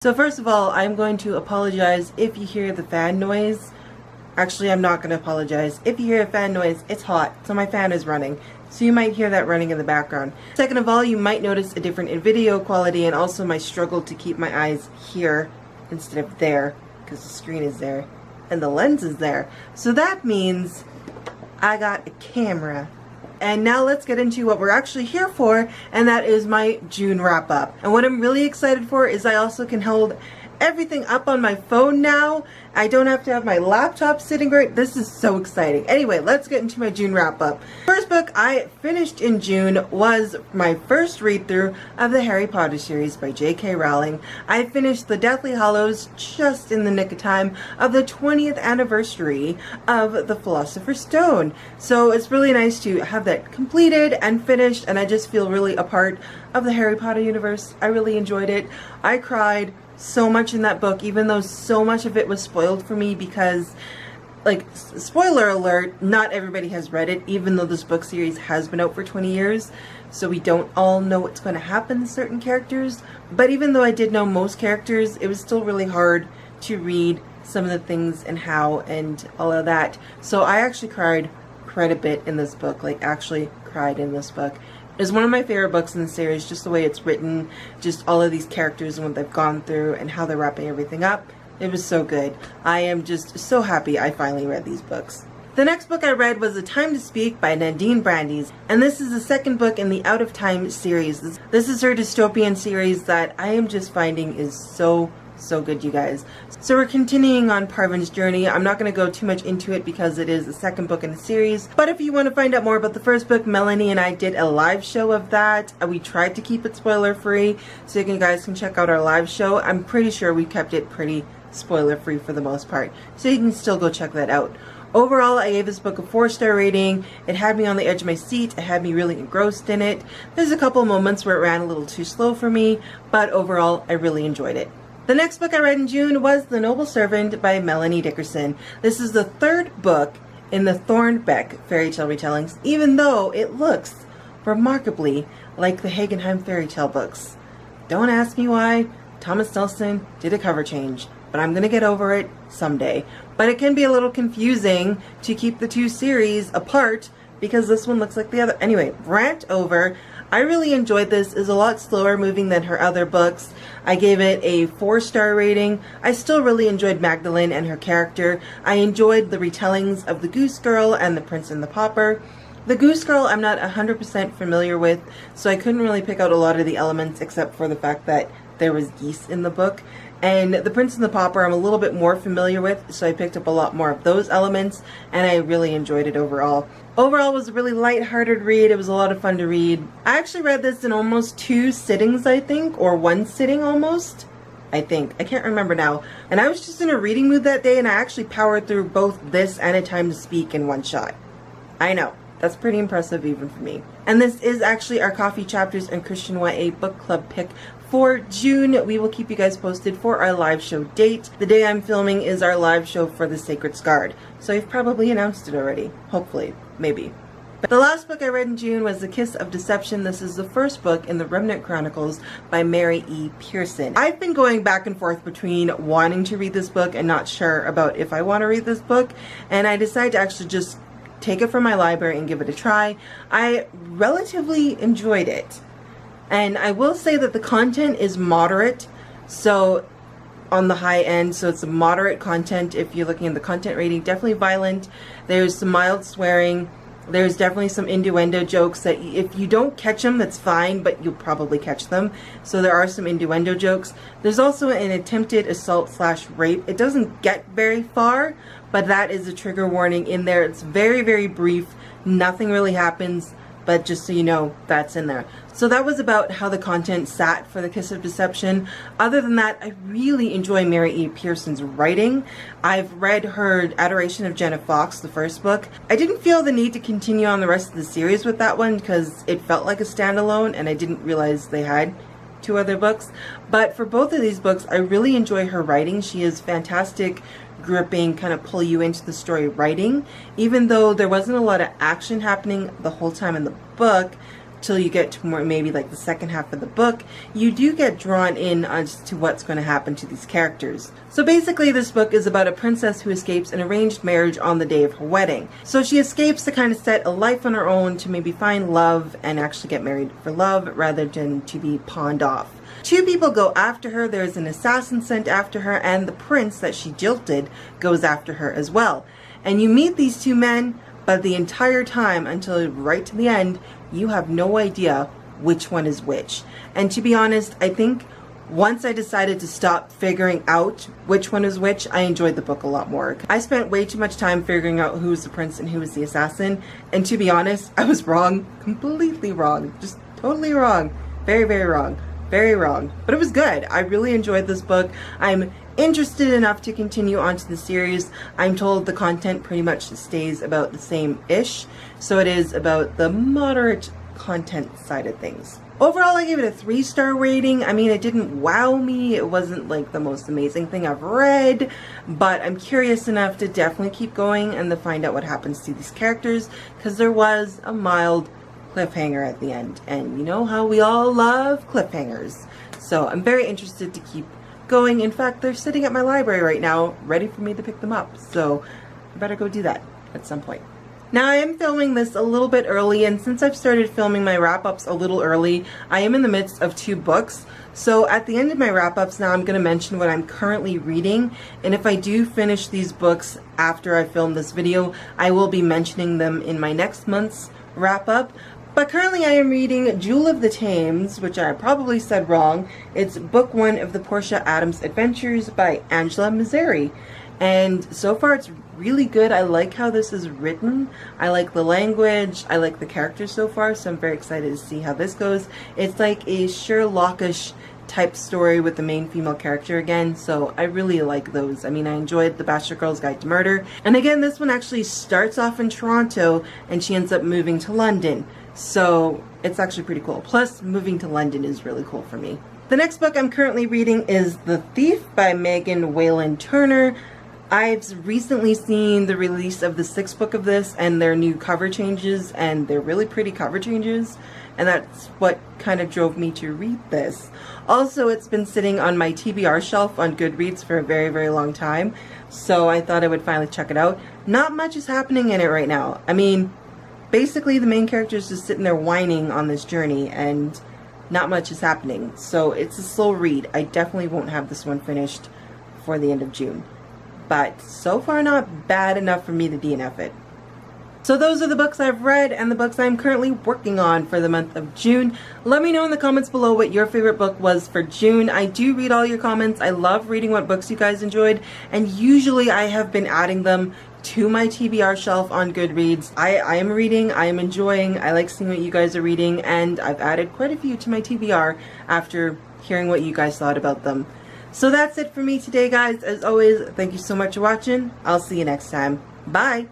So first of all, I'm going to apologize if you hear the fan noise. Actually, I'm not going to apologize. If you hear a fan noise, it's hot, so my fan is running. So you might hear that running in the background. Second of all, you might notice a different in video quality and also my struggle to keep my eyes here instead of there, because the screen is there and the lens is there. So that means I got a camera. And now let's get into what we're actually here for, and that is my June wrap up. And what I'm really excited for is I also can hold everything up on my phone now. I don't have to have my laptop sitting right. This is so exciting. Anyway, let's get into my June wrap up. First book I finished in June was my first read through of the Harry Potter series by J.K. Rowling. I finished the Deathly Hallows just in the nick of time of the 20th anniversary of the Philosopher's Stone. So it's really nice to have that completed and finished, and I just feel really a part of the Harry Potter universe. I really enjoyed it. I cried so much in that book, even though so much of it was spoiled for me because, like, spoiler alert, not everybody has read it, even though this book series has been out for 20 years, so we don't all know what's going to happen to certain characters. But even though I did know most characters, it was still really hard to read some of the things and how and all of that. So I actually cried quite a bit in this book, like actually cried in this book. It's one of my favorite books in the series, just the way it's written, just all of these characters and what they've gone through and how they're wrapping everything up. It was so good. I am just so happy I finally read these books. The next book I read was A Time to Speak by Nadine Brandes, and this is the second book in the Out of Time series. This is her dystopian series that I am just finding is so good, you guys. So we're continuing on Parvin's journey. I'm not going to go too much into it because it is the second book in the series. But if you want to find out more about the first book, Melanie and I did a live show of that. We tried to keep it spoiler free, so you guys can check out our live show. I'm pretty sure we kept it pretty spoiler free for the most part, so you can still go check that out. Overall, I gave this book a 4-star rating. It had me on the edge of my seat. It had me really engrossed in it. There's a couple moments where it ran a little too slow for me, but overall, I really enjoyed it. The next book I read in June was The Noble Servant by Melanie Dickerson. This is the third book in the Thornbeck fairy tale retellings, even though it looks remarkably like the Hagenheim fairy tale books. Don't ask me why. Thomas Nelson did a cover change, but I'm going to get over it someday. But it can be a little confusing to keep the two series apart because this one looks like the other. Anyway, rant over. I really enjoyed this. It's a lot slower moving than her other books. I gave it a 4-star rating. I still really enjoyed Magdalene and her character. I enjoyed the retellings of the Goose Girl and the Prince and the Pauper. The Goose Girl I'm not 100% familiar with, so I couldn't really pick out a lot of the elements except for the fact that there was geese in the book. And the Prince and the Pauper I'm a little bit more familiar with, so I picked up a lot more of those elements, and I really enjoyed it overall. Overall, it was a really light-hearted read. It was a lot of fun to read. I actually read this in almost 2 sittings, I think, or 1 sitting almost. I think. I can't remember now. And I was just in a reading mood that day, and I actually powered through both this and A Time to Speak in one shot. I know. That's pretty impressive even for me. And this is actually our Coffee Chapters and Christian YA book club pick for June. We will keep you guys posted for our live show date. The day I'm filming is our live show for The Sacred Scarred. So you've probably announced it already. Hopefully. Maybe. But the last book I read in June was The Kiss of Deception. This is the first book in the Remnant Chronicles by Mary E. Pearson. I've been going back and forth between wanting to read this book and not sure about if I want to read this book. And I decided to actually just take it from my library and give it a try. I relatively enjoyed it. And I will say that the content is moderate, so on the high end, so it's a moderate content if you're looking at the content rating. Definitely violent. There's some mild swearing. There's definitely some innuendo jokes that if you don't catch them, that's fine, but you'll probably catch them. So there are some innuendo jokes. There's also an attempted assault/rape. It doesn't get very far, but that is a trigger warning in there. It's very brief. Nothing really happens, but just so you know, that's in there. So that was about how the content sat for The Kiss of Deception. Other than that, I really enjoy Mary E. Pearson's writing. I've read her Adoration of Jenna Fox, the first book. I didn't feel the need to continue on the rest of the series with that one because it felt like a standalone and I didn't realize they had 2 other books. But for both of these books, I really enjoy her writing. She is fantastic, gripping, kind of pull you into the story writing. Even though there wasn't a lot of action happening the whole time in the book, till you get to more, maybe like the second half of the book, you do get drawn in as to what's going to happen to these characters. So basically this book is about a princess who escapes an arranged marriage on the day of her wedding. So she escapes to kind of set a life on her own, to maybe find love and actually get married for love rather than to be pawned off. Two people go after her. There's an assassin sent after her, and the prince that she jilted goes after her as well. And you meet these two men, but the entire time until right to the end, you have no idea which one is which. And to be honest, I think once I decided to stop figuring out which one is which, I enjoyed the book a lot more. I spent way too much time figuring out who was the prince and who was the assassin, and to be honest, I was wrong. Completely wrong. Just totally wrong. Very, very wrong. Very wrong. But it was good. I really enjoyed this book. I'm interested enough to continue on to the series. I'm told the content pretty much stays about the same-ish, so it is about the moderate content side of things. Overall, I gave it a 3-star rating. I mean, it didn't wow me. It wasn't like the most amazing thing I've read, but I'm curious enough to definitely keep going and to find out what happens to these characters, because there was a mild cliffhanger at the end, and you know how we all love cliffhangers. So I'm very interested to keep going. In fact, they're sitting at my library right now, ready for me to pick them up, so I better go do that at some point. Now, I am filming this a little bit early, and since I've started filming my wrap-ups a little early, I am in the midst of 2 books. So at the end of my wrap-ups now, I'm going to mention what I'm currently reading, and if I do finish these books after I film this video, I will be mentioning them in my next month's wrap-up. But currently I am reading Jewel of the Thames, which I probably said wrong. It's book 1 of the Portia Adams Adventures by Angela Mazzari. And so far it's really good. I like how this is written. I like the language. I like the characters so far, so I'm very excited to see how this goes. It's like a Sherlockish type story with the main female character again, so I really like those. I mean, I enjoyed The Bachelor Girl's Guide to Murder. And again, this one actually starts off in Toronto and she ends up moving to London. So it's actually pretty cool. Plus, moving to London is really cool for me. The next book I'm currently reading is The Thief by Megan Whalen Turner. I've recently seen the release of the 6th book of this and their new cover changes, and they're really pretty cover changes, and that's what kind of drove me to read this. Also, it's been sitting on my TBR shelf on Goodreads for a very, very long time, so I thought I would finally check it out. Not much is happening in it right now. I mean, basically the main character is just sitting there whining on this journey, and not much is happening. So it's a slow read. I definitely won't have this one finished before the end of June. But so far not bad enough for me to DNF it. So those are the books I've read and the books I'm currently working on for the month of June. Let me know in the comments below what your favorite book was for June. I do read all your comments. I love reading what books you guys enjoyed, and usually I have been adding them to my TBR shelf on Goodreads. I am reading, I am enjoying, I like seeing what you guys are reading, and I've added quite a few to my TBR after hearing what you guys thought about them. So that's it for me today, guys. As always, thank you so much for watching. I'll see you next time. Bye!